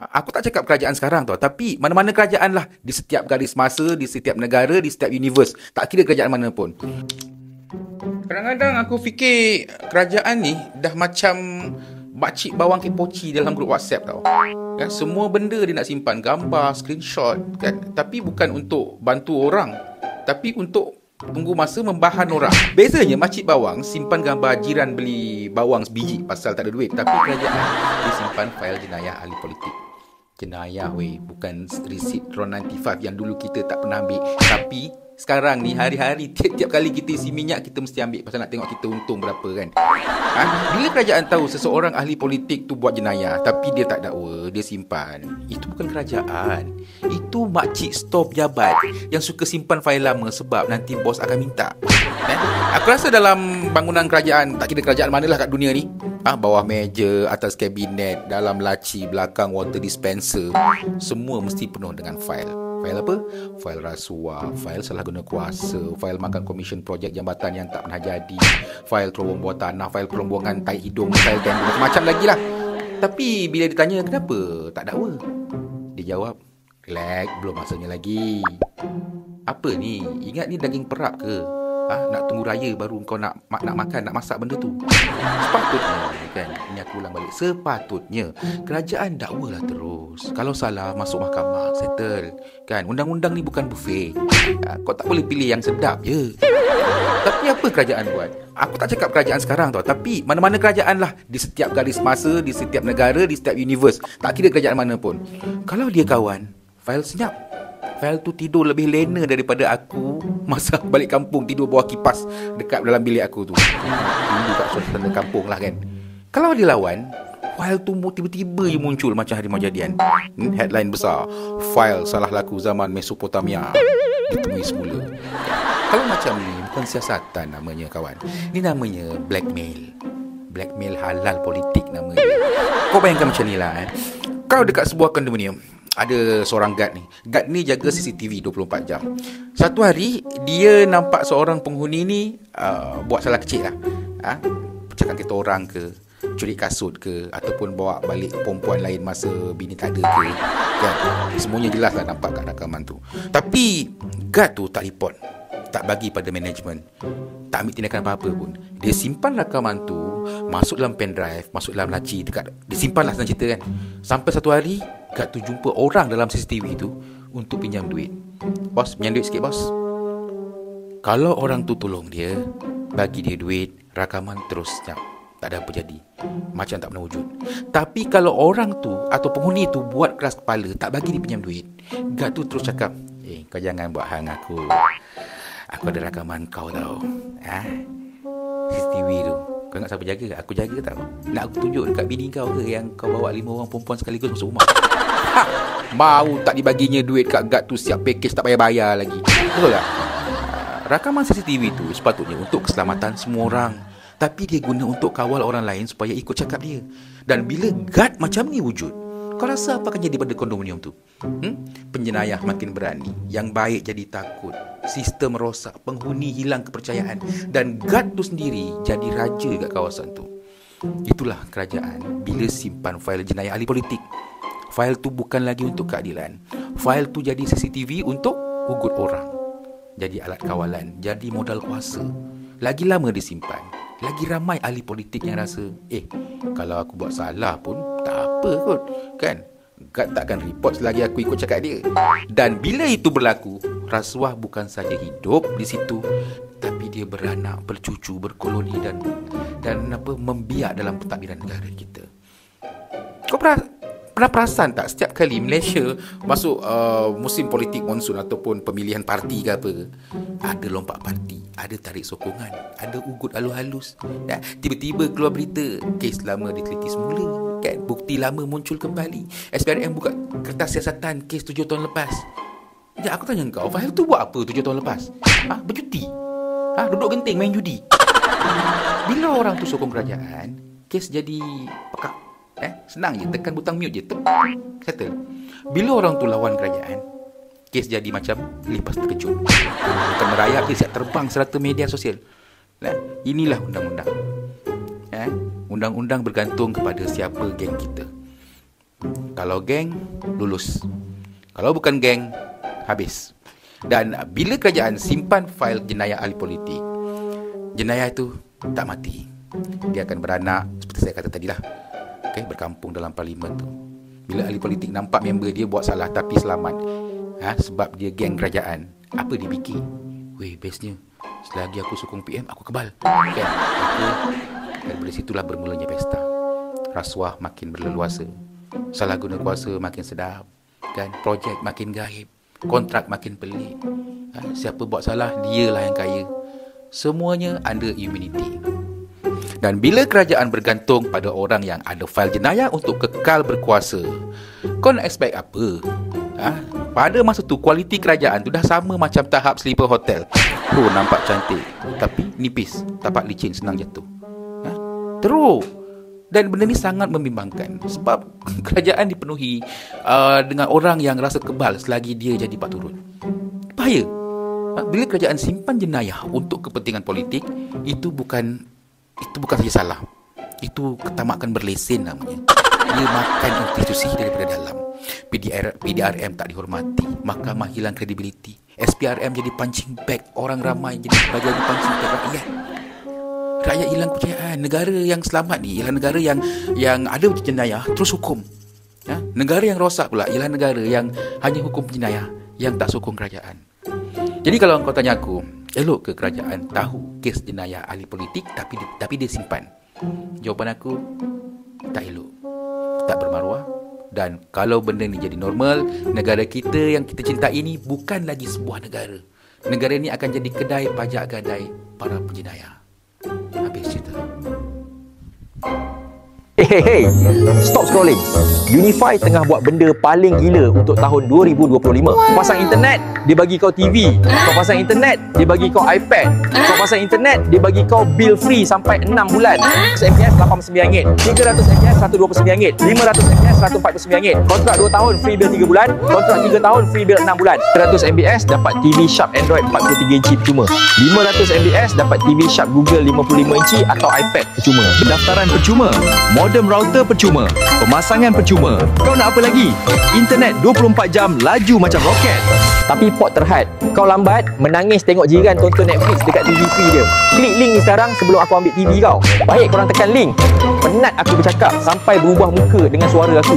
Aku tak cakap kerajaan sekarang tau, tapi mana-mana kerajaan lah, di setiap garis masa, di setiap negara, di setiap universe, tak kira kerajaan mana pun. Kadang-kadang aku fikir kerajaan ni dah macam makcik bawang kepoci dalam grup WhatsApp tau. Kan, semua benda dia nak simpan, gambar, screenshot kan, tapi bukan untuk bantu orang, tapi untuk tunggu masa membahan orang. Bezanya makcik bawang simpan gambar jiran beli bawang sebiji pasal tak ada duit, tapi kerajaan dia simpan fail jenayah ahli politik. Jenayah weh, bukan resit RON 95 yang dulu kita tak pernah ambil, tapi sekarang ni hari-hari tiap-tiap kali kita isi minyak kita mesti ambil pasal nak tengok kita untung berapa kan. Bila kerajaan tahu seseorang ahli politik tu buat jenayah tapi dia tak dakwa, dia simpan, itu bukan kerajaan. Itu makcik store pejabat yang suka simpan fail lama sebab nanti bos akan minta. Aku rasa dalam bangunan kerajaan, tak kira kerajaan manalah kat dunia ni, bawah meja, atas kabinet, dalam laci, belakang water dispenser, semua mesti penuh dengan fail. Fail apa? Fail rasuah, fail salah guna kuasa, fail makan komisen projek jambatan yang tak pernah jadi, fail terowong bawah tanah, fail perombokan tai hidung, fail dan macam-macam lagi lah. Tapi bila ditanya kenapa tak dakwa, dia jawab, relax, belum masanya lagi. Apa ni? Ingat ni daging perap ke? Nak tunggu raya baru kau nak makan, nak masak benda tu. Sepatutnya kan, ini aku ulang balik, sepatutnya kerajaan dakwalah terus. Kalau salah masuk mahkamah, settle kan. Undang-undang ni bukan buffet. Kau tak boleh pilih yang sedap je. Tapi apa kerajaan buat? Aku tak cakap kerajaan sekarang tau, tapi mana-mana kerajaan lah, di setiap garis masa, di setiap negara, di setiap universe, tak kira kerajaan mana pun. Kalau dia kawan, fail senyap. Fail tu tidur lebih lena daripada aku masa balik kampung tidur bawah kipas dekat dalam bilik aku tu. Dulu kat suasana kampung lah kan. Kalau dia lawan, fail tu tiba-tiba je muncul macam Harimau Jadian. Headline besar, fail salah laku zaman Mesopotamia ditemui semula. Kalau macam ni, bukan siasatan namanya kawan. Ni namanya blackmail. Blackmail halal politik namanya. Kau bayangkan macam ni lah Kau dekat sebuah kondominium, ada seorang guard ni. Guard ni jaga CCTV 24 jam. Satu hari dia nampak seorang penghuni ni buat salah kecil lah. Pecahkan kereta orang ke, curi kasut ke, ataupun bawa balik perempuan lain masa bini tak ada ke kan? Semuanya jelas lah nampak kat rakaman tu. Tapi guard tu tak report, tak bagi pada management, tak ambil tindakan apa-apa pun. Dia simpan rakaman tu, masuk dalam pendrive, masuk dalam laci dekat, dia simpan lah senang cerita kan. Sampai satu hari guard tu jumpa orang dalam CCTV tu untuk pinjam duit. Bos, pinjam duit sikit bos. Kalau orang tu tolong dia, bagi dia duit, rakaman terus senyap, tak ada apa jadi, macam tak pernah wujud. Tapi kalau orang tu atau penghuni tu buat keras kepala, tak bagi dia pinjam duit, guard tu terus cakap, kau jangan buat hang aku ada rakaman kau tau. CCTV tu kau ingat siapa jaga? Aku jaga tau. Nak aku tunjuk dekat bini kau ke yang kau bawa 5 orang perempuan sekaligus masuk rumah? Mau tak dibaginya duit kat guard tu, siap package tak payah bayar lagi. Betul tak? Rakaman CCTV tu sepatutnya untuk keselamatan semua orang, tapi dia guna untuk kawal orang lain supaya ikut cakap dia. Dan bila guard macam ni wujud, kau rasa apa akan jadi pada kondominium tu? Penjenayah makin berani, yang baik jadi takut, sistem rosak, penghuni hilang kepercayaan, dan guard tu sendiri jadi raja kat kawasan tu. Itulah kerajaan bila simpan fail jenayah ahli politik. Fail tu bukan lagi untuk keadilan. Fail tu jadi CCTV untuk ugut orang, jadi alat kawalan, jadi modal kuasa. Lagi lama disimpan, lagi ramai ahli politik yang rasa, kalau aku buat salah pun tak apa kot kan, guard takkan report selagi aku ikut cakap dia. Dan bila itu berlaku, rasuah bukan saja hidup di situ, tapi dia beranak, bercucu, berkoloni dan membiak dalam pentadbiran negara kita. Kau pernah perasan tak, setiap kali Malaysia masuk musim politik monsun ataupun pemilihan parti ke apa, ada lompat parti, ada tarik sokongan, ada ugut halus-halus. Tiba-tiba keluar berita, kes lama diteliti semula kan, bukti lama muncul kembali, SPRM buka kertas siasatan kes 7 tahun lepas. Aku tanya kau, Fahil tu buat apa 7 tahun lepas? Bercuti? Duduk genting main judi? Bila orang tu sokong kerajaan, kes jadi pekak. Senang je, tekan butang mute je, settle. Bila orang tu lawan kerajaan, kes jadi macam lipas terkejut. Bukan merayap, dia siap terbang serata media sosial. Inilah undang-undang. Undang-undang bergantung kepada siapa geng kita. Kalau geng, lulus. Kalau bukan geng, habis. Dan bila kerajaan simpan fail jenayah ahli politik, jenayah itu tak mati. Dia akan beranak, seperti saya kata tadilah. Okay, berkampung dalam parlimen tu. Bila ahli politik nampak member dia buat salah tapi selamat, sebab dia geng kerajaan, apa dia fikir? Weh, bestnya, selagi aku sokong PM, aku kebal. Kan? Dan dari situlah bermulanya pesta. Rasuah makin berleluasa. Salah guna kuasa makin sedap. Kan? Projek makin gaib. Kontrak makin pelik. Siapa buat salah, dialah yang kaya. Semuanya under immunity. Dan bila kerajaan bergantung pada orang yang ada fail jenayah untuk kekal berkuasa, kau nak expect apa? Pada masa tu, kualiti kerajaan tu dah sama macam tahap sleeper hotel. Nampak cantik, tapi nipis. Tapak licin, senang jatuh. Teruk. Dan benda ni sangat membimbangkan. Sebab kerajaan dipenuhi dengan orang yang rasa kebal selagi dia jadi pak turun. Bahaya. Bila kerajaan simpan jenayah untuk kepentingan politik, itu bukan saja salah. Itu ketamakan berlesen namanya. Dia makan institusi daripada dalam. PDRM tak dihormati, Mahkamah hilang kredibiliti, SPRM jadi punching bag orang ramai, jadi bagian punching bag rakyat. Rakyat hilang kepercayaan. Negara yang selamat ni ialah negara yang ada jenayah terus hukum. Negara yang rosak pula ialah negara yang hanya hukum jenayah, yang tak sokong kerajaan. Jadi kalau kau tanya aku, elok ke kerajaan tahu kes jenayah ahli politik tapi dia simpan? Jawapan aku, tak elok, tak bermaruah. Dan kalau benda ni jadi normal, negara kita yang kita cintai ini bukan lagi sebuah negara. Negara ini akan jadi kedai pajak gadai para penjenayah. Habis cerita. Hey, stop scrolling. Unify tengah buat benda paling gila untuk tahun 2025. Kau pasang internet, dia bagi kau TV. Kau pasang internet, dia bagi kau iPad. Kau pasang internet, dia bagi kau bill free sampai 6 bulan. 100 MBS RM89, 300 MBS RM129, 500 MBS RM149. Kontrak 2 tahun free bill 3 bulan, kontrak 3 tahun free bill 6 bulan. 100 MBS dapat TV Sharp Android 43 inci percuma. 500 MBS dapat TV Sharp Google 55 inci atau iPad percuma. Pendaftaran percuma. Modem router percuma. Pemasangan percuma. Kau nak apa lagi? Internet 24 jam laju macam roket. Tapi port terhad. Kau lambat, menangis tengok jiran tonton Netflix dekat TV free dia. Klik link ni sekarang sebelum aku ambil TV kau. Baik korang tekan link. Penat aku bercakap sampai berubah muka dengan suara aku.